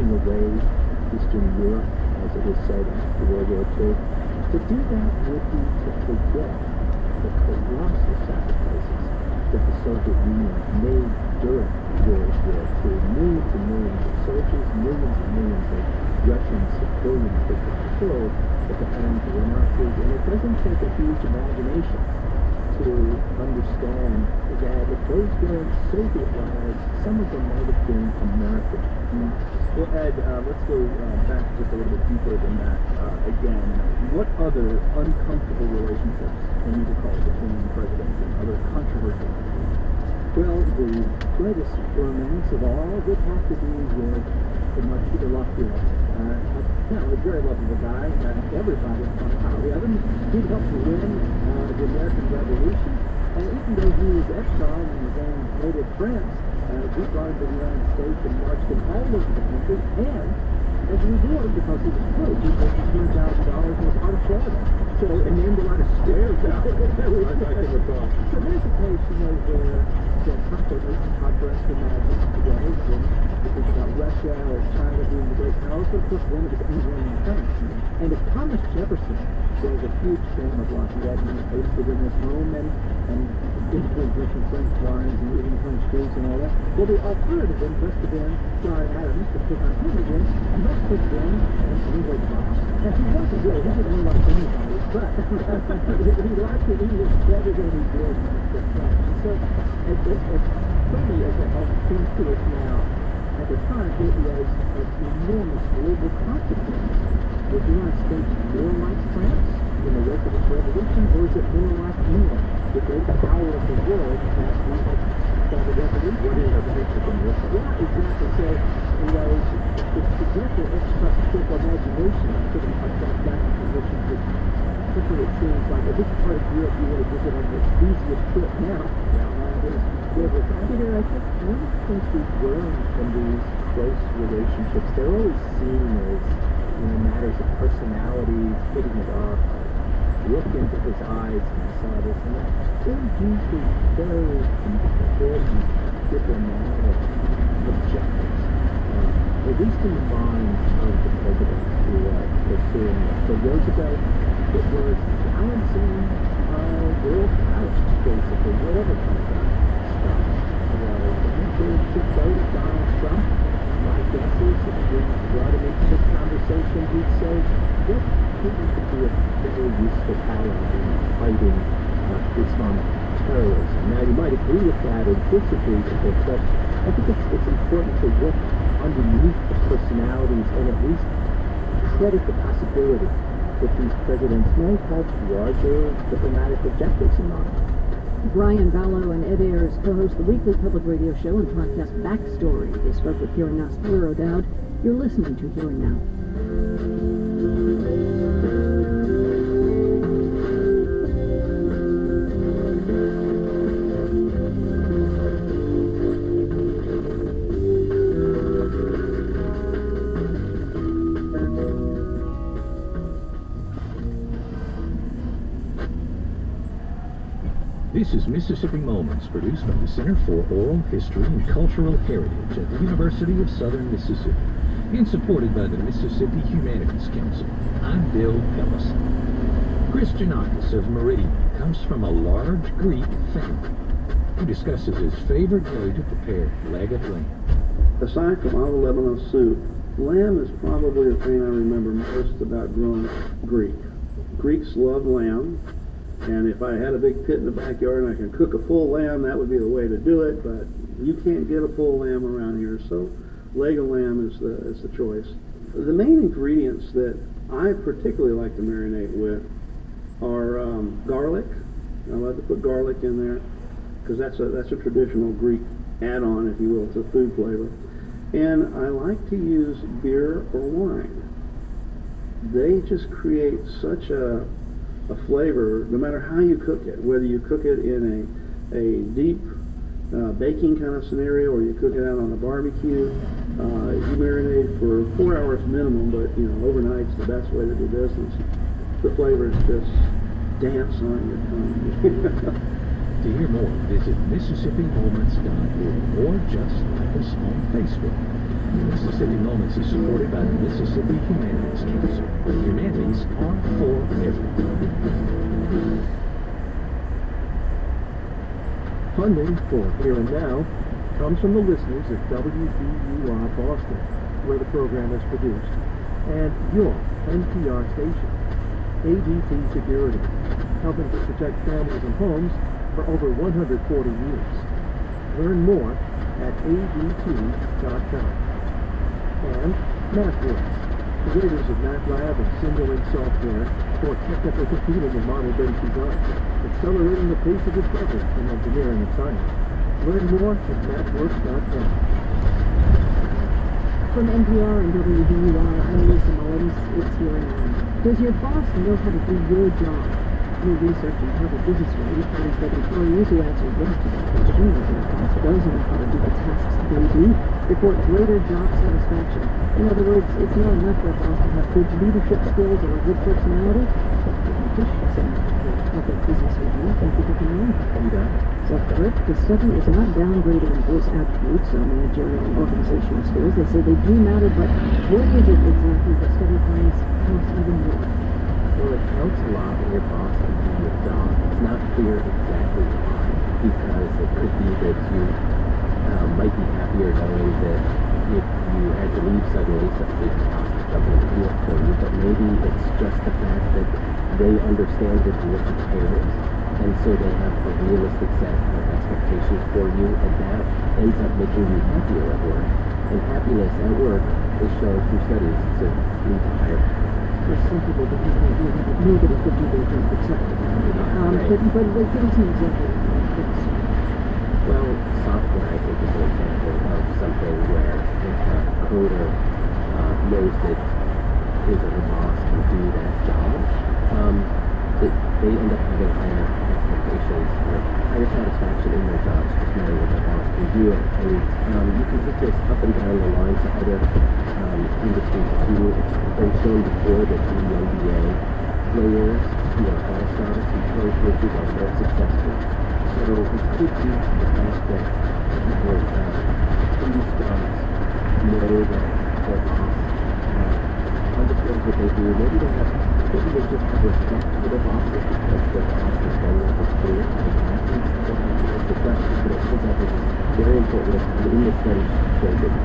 taking away Eastern Europe, as it was said after World War II. To do that would be to forget the colossal sacrifices that the Soviet Union made during World War II. Millions and millions of soldiers, millions and millions of Russian civilians that were killed at the hands of the Nazis. And it doesn't take a huge imagination to understand that if those weren't Soviet lives, some of them might have been American. Well, Ed, let's go back just a little bit deeper than that. Again, what other uncomfortable relationships can you recall between presidents and other controversial? Well, the greatest romance of all would have to be with the Marquis de Lafayette. A very lovable guy. Everybody thought highly of him. He'd helped to win the American Revolution. And even though he was exiled in his own native France, he brought him to the United States and marched him all over the country. And as a reward, because he was broke, he paid $200,000 in the heart of Florida. So, and named a lot of squares out. I can recall. So there's a case, where the conflict is hard for us to imagine today. When we think about Russia or China being the great powers, but of course one of it is England and France. And if Thomas Jefferson was a huge fan of Lafayette, and he tasted in his home and into drinking French wines and eating French foods and all that, well, the alternative then must have been John Adams to put on him again, and that put them in English box. And he wasn't really, he didn't like anybody, but he liked the English better than he did the French. So, as funny as it all seems to us now, at the time it was of enormous global consequence. Was the United States more like France in the wake of its revolution, or is it more like England, the great power of the world that we had started the revolution? What is a picture from this? Yeah, exactly. So, it's exactly extra imagination. I'm sort of about that position that simply it seems like this part of Europe you want to visit on the easiest trip now. I think one of the things we've learned from these close relationships, they're always seen as matters of personalities, hitting it off. Look into his eyes and I saw this, and they're usually very important diplomatic objectives, at least in the minds of the president who was doing this. So Roosevelt, it was balancing world powers, basically, whatever kind of stuff. To vote Donald Trump, my guess is if we brought him into this conversation, he'd say, well, he could be a very useful ally in fighting Islamic terrorism. Now, you might agree with that or disagree with it, but I think it's important to look underneath the personalities and at least credit the possibility that these presidents may have larger diplomatic objectives in mind. Brian Ballo and Ed Ayers co-host the weekly public radio show and podcast Backstory. They spoke with Hearing Now's Taylor O'Dowd. You're listening to Hearing Now. This is Mississippi Moments, produced by the Center for Oral History and Cultural Heritage at the University of Southern Mississippi, and supported by the Mississippi Humanities Council. I'm Bill Ellison. Christianakis of Meridian comes from a large Greek family. He discusses his favorite way to prepare leg of lamb. Aside from olive Lebanon soup, lamb is probably the thing I remember most about growing up Greek. Greeks love lamb. And if I had a big pit in the backyard and I could cook a full lamb, that would be the way to do it. But you can't get a full lamb around here, so leg of lamb is the choice. The main ingredients that I particularly like to marinate with are garlic. I love to put garlic in there because that's a traditional Greek add-on, if you will, to food flavor. And I like to use beer or wine. They just create such a flavor, no matter how you cook it, whether you cook it in a deep baking kind of scenario or you cook it out on a barbecue. You marinate for 4 hours minimum, but overnight's the best way to do business. The flavors just dance on your tongue. To hear more, visit MississippiMoments.org or just like us us on Facebook. Mississippi Moments is supported by the Mississippi Humanities Council, where humanities are for everyone. Funding for Here and Now comes from the listeners at WBUR Boston, where the program is produced, and your NPR station, ADT Security, helping to protect families and homes for over 140 years. Learn more at adt.com. And MathWorks, creators of MATLAB and Simulink software for technical computing and model-based design, accelerating the pace of discovery in engineering and science. Learn more at mathworks.com. From NPR and WBUR, I'm Lisa Mullins. It's Here and Now. Does your boss know how to do your job? New research in Harvard Business Review finds that employees who answer yes to that question, that their boss does know how to do the tasks they do, report greater job satisfaction. In other words, it's not enough for a boss to have good leadership skills or a good personality. Harvard Business Review. Thank you for coming in. So first, the study is not downgrading those attributes, managerial and organizational skills. They say they do matter, but what is it exactly the study finds counts even more? Well, it counts a lot when your boss can do your job. It's not clear exactly why, because it could be that you might be happier knowing that if you had to leave suddenly, somebody could possibly jump in and do it for you, but maybe it's just the fact that they understand that you're prepared, and so they have a realistic set of expectations for you, and that ends up making you happier at work. And happiness at work is shown through studies to lead to higher For some people, because they do have a negative 50-day job acceptable. But give us an example of this. Well, software, I think, is an example of something where if a coder knows that his or her boss can do that job, they end up having higher expectations or higher satisfaction in their jobs, just knowing that their boss can do it. And you can take this up and down the line to other industries too. It's been shown before that the NBA players who are all-stars and pro coaches are more successful. So it could be the fact that people in these jobs know that their boss understands what they do. Maybe they just have respect for their bosses because their boss is going with the school and athletes don't have to answer questions. But it turns out that it's very important and in the study showed that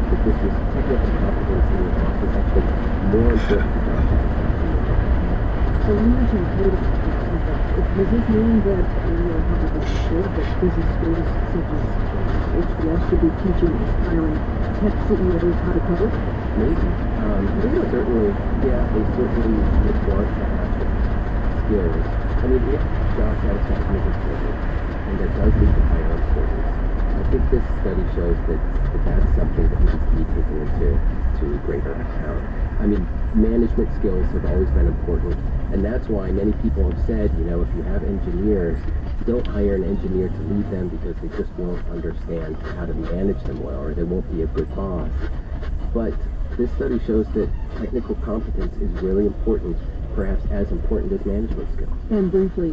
this is technical competence in your boss is actually more important to job satisfaction than So you mentioned coding. Does this mean that your Harvard Business School, that business schools such as HBS should be teaching aspiring tech CEOs how to code? Maybe. They certainly would want to have skills. I mean, if job satisfaction is important, and that does lead to higher importance, I think this study shows that that's something that needs to be taken into greater account. I mean, management skills have always been important, and that's why many people have said, if you have engineers, don't hire an engineer to lead them because they just won't understand how to manage them well, or they won't be a good boss. But this study shows that technical competence is really important, perhaps as important as management skills. And briefly,